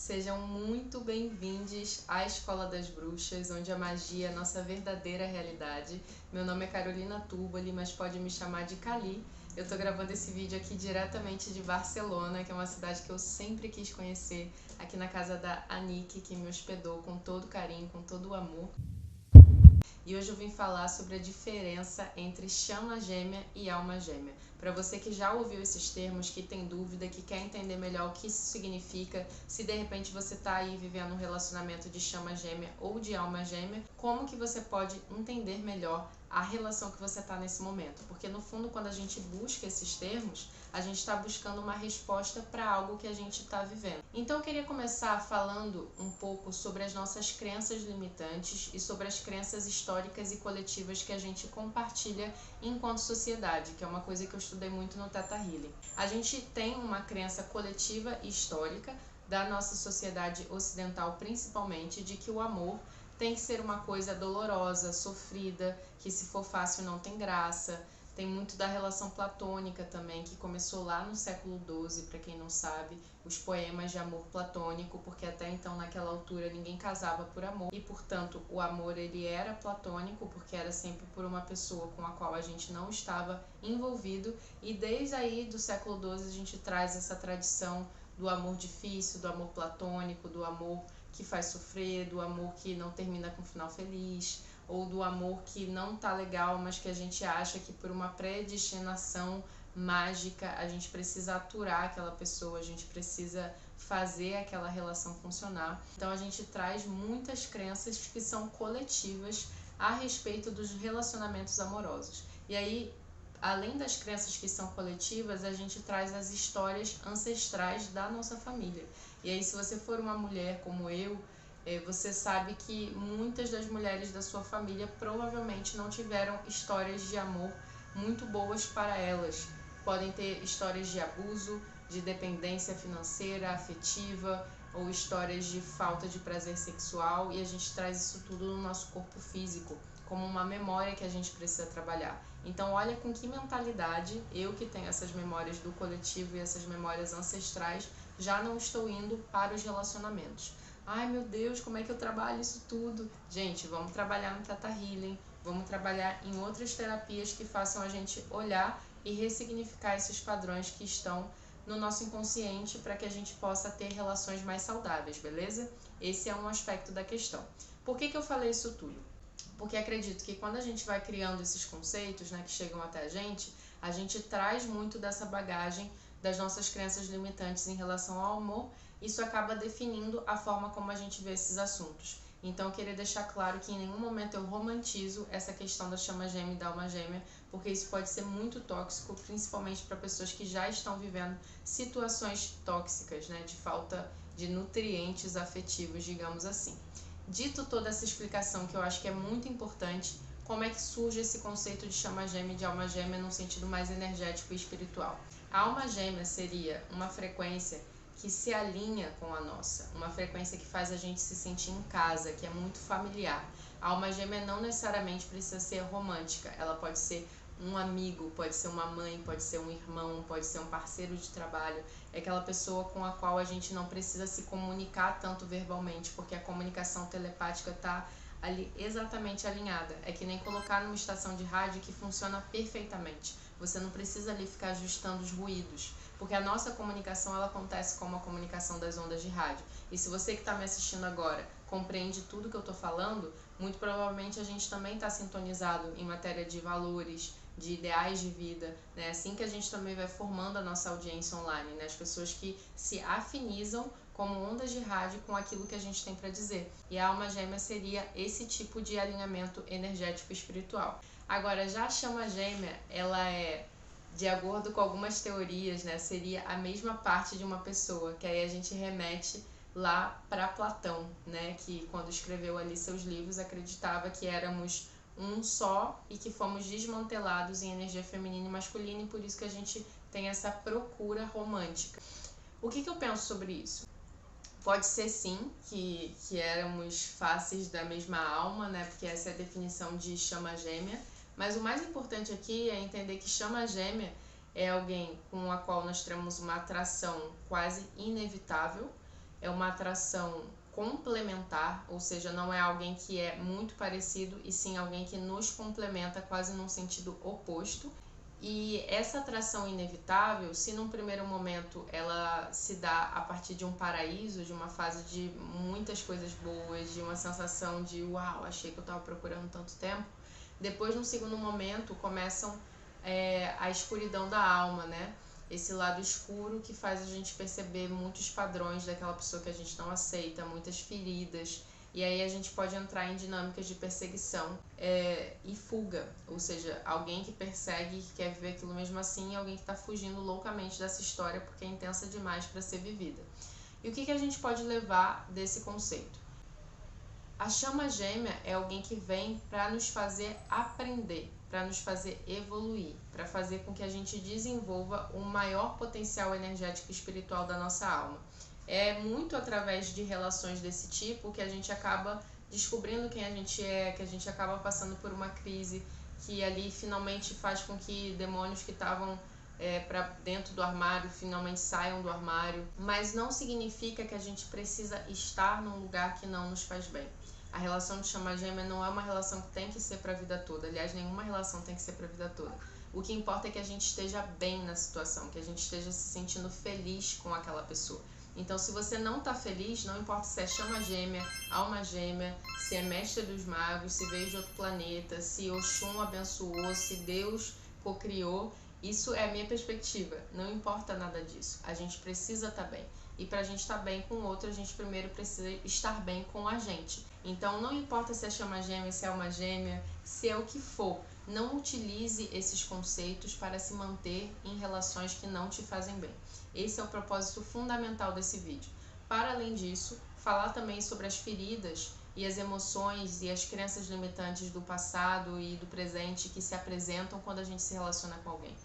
Sejam muito bem-vindos à Escola das Bruxas, onde a magia é a nossa verdadeira realidade. Meu nome é Carolina Turboli, mas pode me chamar de Cali. Eu tô gravando esse vídeo aqui diretamente de Barcelona, que é uma cidade que eu sempre quis conhecer, aqui na casa da Anique, que me hospedou com todo carinho, com todo o amor. E hoje eu vim falar sobre a diferença entre chama gêmea e alma gêmea. Para você que já ouviu esses termos, que tem dúvida, que quer entender melhor o que isso significa, se de repente você está aí vivendo um relacionamento de chama gêmea ou de alma gêmea, como que você pode entender melhor a relação que você está nesse momento? Porque no fundo, quando a gente busca esses termos, a gente está buscando uma resposta para algo que a gente está vivendo. Então eu queria começar falando um pouco sobre as nossas crenças limitantes e sobre as crenças históricas e coletivas que a gente compartilha enquanto sociedade, que é uma coisa que eu estudei muito no Theta Healing. A gente tem uma crença coletiva e histórica da nossa sociedade ocidental, principalmente, de que o amor tem que ser uma coisa dolorosa, sofrida, que se for fácil não tem graça. Tem muito da relação platônica também, que começou lá no século XII, para quem não sabe, os poemas de amor platônico, porque até então, naquela altura, ninguém casava por amor, e, portanto, o amor ele era platônico, porque era sempre por uma pessoa com a qual a gente não estava envolvido, e desde aí, do século XII, a gente traz essa tradição do amor difícil, do amor platônico, do amor que faz sofrer, do amor que não termina com um final feliz, ou do amor que não tá legal, mas que a gente acha que por uma predestinação mágica a gente precisa aturar aquela pessoa, a gente precisa fazer aquela relação funcionar. Então a gente traz muitas crenças que são coletivas a respeito dos relacionamentos amorosos. E aí, além das crenças que são coletivas, a gente traz as histórias ancestrais da nossa família. E aí, se você for uma mulher como eu, você sabe que muitas das mulheres da sua família provavelmente não tiveram histórias de amor muito boas para elas. Podem ter histórias de abuso, de dependência financeira, afetiva, ou histórias de falta de prazer sexual, e a gente traz isso tudo no nosso corpo físico, como uma memória que a gente precisa trabalhar. Então olha com que mentalidade eu, que tenho essas memórias do coletivo e essas memórias ancestrais, já não estou indo para os relacionamentos. Ai meu Deus, como é que eu trabalho isso tudo? Gente, vamos trabalhar no Theta Healing, vamos trabalhar em outras terapias que façam a gente olhar e ressignificar esses padrões que estão no nosso inconsciente para que a gente possa ter relações mais saudáveis, beleza? Esse é um aspecto da questão. Por que eu falei isso tudo? Porque acredito que quando a gente vai criando esses conceitos, né, que chegam até a gente traz muito dessa bagagem das nossas crenças limitantes em relação ao amor. Isso acaba definindo a forma como a gente vê esses assuntos. Então eu queria deixar claro que em nenhum momento eu romantizo essa questão da chama gêmea e da alma gêmea, porque isso pode ser muito tóxico, principalmente para pessoas que já estão vivendo situações tóxicas, né, de falta de nutrientes afetivos, digamos assim. Dito toda essa explicação, que eu acho que é muito importante, como é que surge esse conceito de chama gêmea e de alma gêmea num sentido mais energético e espiritual? A alma gêmea seria uma frequência que se alinha com a nossa, uma frequência que faz a gente se sentir em casa, que é muito familiar. A alma gêmea não necessariamente precisa ser romântica, ela pode ser um amigo, pode ser uma mãe, pode ser um irmão, pode ser um parceiro de trabalho. É aquela pessoa com a qual a gente não precisa se comunicar tanto verbalmente, porque a comunicação telepática está ali exatamente alinhada. É que nem colocar numa estação de rádio que funciona perfeitamente. Você não precisa ali ficar ajustando os ruídos, porque a nossa comunicação ela acontece como a comunicação das ondas de rádio. E se você que está me assistindo agora compreende tudo que eu estou falando, muito provavelmente a gente também está sintonizado em matéria de valores, de ideais de vida, né? Assim que a gente também vai formando a nossa audiência online, né? As pessoas que se afinizam como ondas de rádio com aquilo que a gente tem para dizer. E a alma gêmea seria esse tipo de alinhamento energético espiritual. Agora, já a chama gêmea, ela é, de acordo com algumas teorias, né, seria a mesma parte de uma pessoa, que aí a gente remete lá para Platão, né, que quando escreveu ali seus livros acreditava que éramos um só e que fomos desmantelados em energia feminina e masculina, e por isso que a gente tem essa procura romântica. O que eu penso sobre isso? Pode ser sim que éramos faces da mesma alma, né, porque essa é a definição de chama gêmea, mas o mais importante aqui é entender que chama gêmea é alguém com a qual nós temos uma atração quase inevitável, é uma atração complementar, ou seja, não é alguém que é muito parecido, e sim alguém que nos complementa quase num sentido oposto. E essa atração inevitável, se num primeiro momento ela se dá a partir de um paraíso, de uma fase de muitas coisas boas, de uma sensação de uau, achei que eu estava procurando tanto tempo, depois num segundo momento começam a escuridão da alma, né? Esse lado escuro que faz a gente perceber muitos padrões daquela pessoa que a gente não aceita, muitas feridas. E aí a gente pode entrar em dinâmicas de perseguição e fuga, ou seja, alguém que persegue, que quer viver aquilo mesmo assim, e alguém que está fugindo loucamente dessa história porque é intensa demais para ser vivida. E o que a gente pode levar desse conceito? A chama gêmea é alguém que vem para nos fazer aprender, para nos fazer evoluir, para fazer com que a gente desenvolva um maior potencial energético e espiritual da nossa alma. É muito através de relações desse tipo que a gente acaba descobrindo quem a gente é, que a gente acaba passando por uma crise que ali finalmente faz com que demônios que estavam para dentro do armário finalmente saiam do armário, mas não significa que a gente precisa estar num lugar que não nos faz bem. A relação de chama gêmea não é uma relação que tem que ser para a vida toda. Aliás, nenhuma relação tem que ser para a vida toda. O que importa é que a gente esteja bem na situação, que a gente esteja se sentindo feliz com aquela pessoa. Então, se você não está feliz, não importa se é chama gêmea, alma gêmea, se é mestre dos magos, se veio de outro planeta, se Oxum abençoou, se Deus cocriou, isso é a minha perspectiva. Não importa nada disso. A gente precisa estar bem. E para a gente estar bem com o outro, a gente primeiro precisa estar bem com a gente. Então, não importa se é chama gêmea, se é alma gêmea, se é o que for, não utilize esses conceitos para se manter em relações que não te fazem bem. Esse é o propósito fundamental desse vídeo. Para além disso, falar também sobre as feridas e as emoções e as crenças limitantes do passado e do presente que se apresentam quando a gente se relaciona com alguém.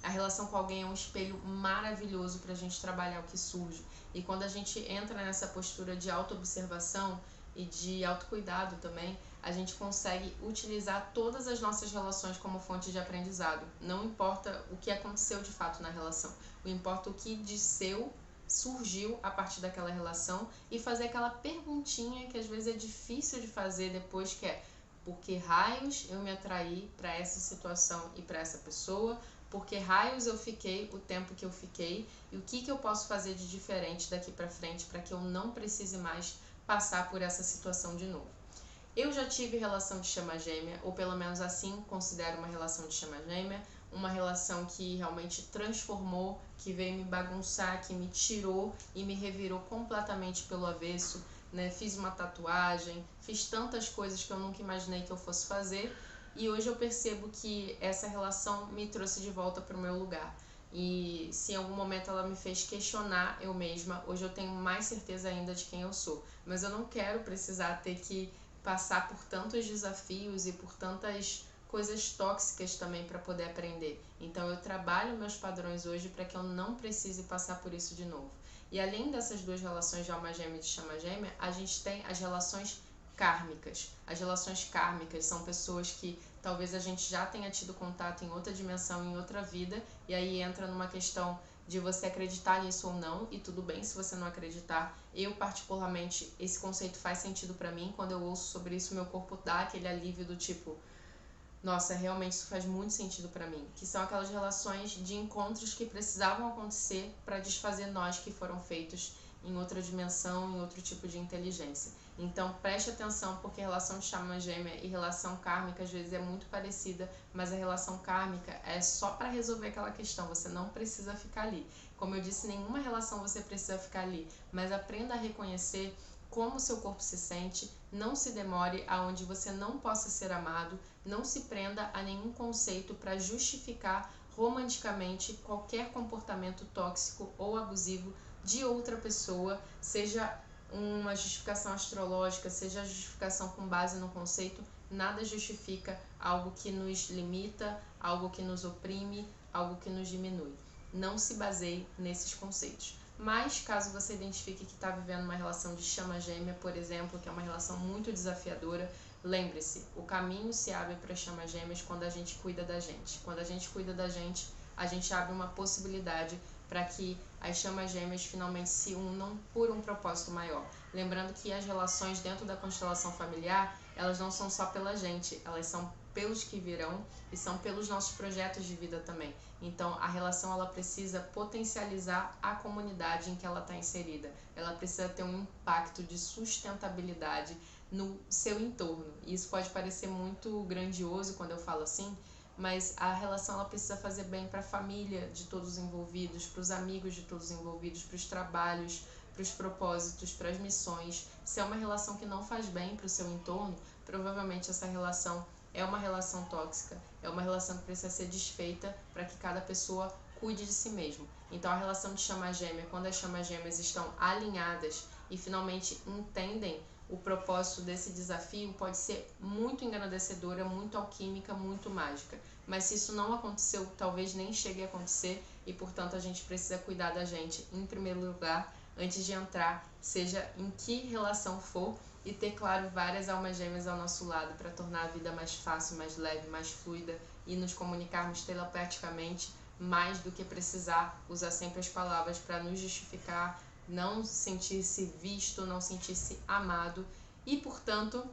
A relação com alguém é um espelho maravilhoso para a gente trabalhar o que surge. E quando a gente entra nessa postura de autoobservação e de autocuidado também, a gente consegue utilizar todas as nossas relações como fonte de aprendizado. Não importa o que aconteceu de fato na relação, importa o que de seu surgiu a partir daquela relação e fazer aquela perguntinha que às vezes é difícil de fazer depois, que é: por que raios eu me atraí para essa situação e para essa pessoa? Por que raios eu fiquei o tempo que eu fiquei? E o que eu posso fazer de diferente daqui para frente para que eu não precise mais passar por essa situação de novo? Eu já tive relação de chama gêmea, ou pelo menos assim considero uma relação de chama gêmea, uma relação que realmente transformou, que veio me bagunçar, que me tirou e me revirou completamente pelo avesso, né? Fiz uma tatuagem, fiz tantas coisas que eu nunca imaginei que eu fosse fazer, e hoje eu percebo que essa relação me trouxe de volta para o meu lugar. E se em algum momento ela me fez questionar eu mesma, hoje eu tenho mais certeza ainda de quem eu sou. Mas eu não quero precisar ter que passar por tantos desafios e por tantas coisas tóxicas também para poder aprender. Então eu trabalho meus padrões hoje para que eu não precise passar por isso de novo. E além dessas duas relações de alma gêmea e de chama gêmea, a gente tem as relações kármicas. As relações kármicas são pessoas que talvez a gente já tenha tido contato em outra dimensão, em outra vida, e aí entra numa questão de você acreditar nisso ou não, e tudo bem se você não acreditar. Eu, particularmente, esse conceito faz sentido pra mim. Quando eu ouço sobre isso, meu corpo dá aquele alívio do tipo: nossa, realmente isso faz muito sentido pra mim. Que são aquelas relações de encontros que precisavam acontecer para desfazer nós que foram feitos em outra dimensão, em outro tipo de inteligência. Então preste atenção, porque a relação de chama gêmea e relação kármica às vezes é muito parecida, mas a relação kármica é só para resolver aquela questão, você não precisa ficar ali. Como eu disse, nenhuma relação você precisa ficar ali, mas aprenda a reconhecer como o seu corpo se sente, não se demore aonde você não possa ser amado, não se prenda a nenhum conceito para justificar romanticamente qualquer comportamento tóxico ou abusivo de outra pessoa, seja uma justificação astrológica, seja a justificação com base no conceito. Nada justifica algo que nos limita, algo que nos oprime, algo que nos diminui. Não se baseie nesses conceitos. Mas caso você identifique que está vivendo uma relação de chama gêmea, por exemplo, que é uma relação muito desafiadora, lembre-se, o caminho se abre para chamas gêmeas quando a gente cuida da gente. Quando a gente cuida da gente, a gente abre uma possibilidade para que as chamas gêmeas finalmente se unam por um propósito maior. Lembrando que as relações dentro da constelação familiar, elas não são só pela gente, elas são pelos que virão e são pelos nossos projetos de vida também. Então, a relação ela precisa potencializar a comunidade em que ela está inserida. Ela precisa ter um impacto de sustentabilidade no seu entorno. E isso pode parecer muito grandioso quando eu falo assim, mas a relação ela precisa fazer bem para a família de todos os envolvidos, para os amigos de todos os envolvidos, para os trabalhos, para os propósitos, para as missões. Se é uma relação que não faz bem para o seu entorno, provavelmente essa relação é uma relação tóxica, é uma relação que precisa ser desfeita para que cada pessoa cuide de si mesmo. Então a relação de chama gêmea, quando as chamas gêmeas estão alinhadas e finalmente entendem o propósito desse desafio, pode ser muito engrandecedora, muito alquímica, muito mágica. Mas se isso não aconteceu, talvez nem chegue a acontecer e, portanto, a gente precisa cuidar da gente em primeiro lugar, antes de entrar, seja em que relação for, e ter, claro, várias almas gêmeas ao nosso lado para tornar a vida mais fácil, mais leve, mais fluida e nos comunicarmos telepaticamente, mais do que precisar usar sempre as palavras para nos justificar, não sentir-se visto, não sentir-se amado. E, portanto,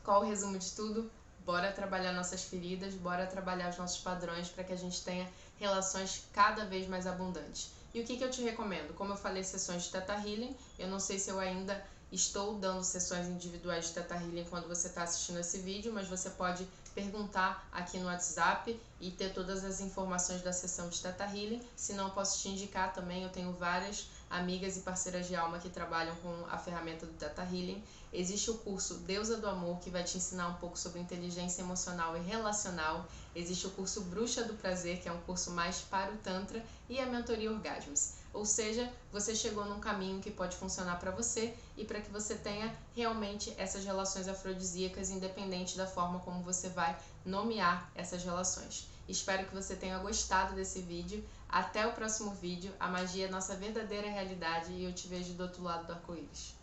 qual o resumo de tudo? Bora trabalhar nossas feridas, bora trabalhar os nossos padrões para que a gente tenha relações cada vez mais abundantes. E o que eu te recomendo? Como eu falei, sessões de Theta Healing. Eu não sei se eu ainda estou dando sessões individuais de Theta Healing quando você está assistindo esse vídeo, mas você pode perguntar aqui no WhatsApp e ter todas as informações da sessão de Theta Healing. Se não, posso te indicar também, eu tenho várias amigas e parceiras de alma que trabalham com a ferramenta do Theta Healing. Existe o curso Deusa do Amor, que vai te ensinar um pouco sobre inteligência emocional e relacional. Existe o curso Bruxa do Prazer, que é um curso mais para o Tantra, e a mentoria Orgasmos. Ou seja, você chegou num caminho que pode funcionar para você e para que você tenha realmente essas relações afrodisíacas, independente da forma como você vai nomear essas relações. Espero que você tenha gostado desse vídeo. Até o próximo vídeo. A magia é nossa verdadeira realidade e eu te vejo do outro lado do arco-íris.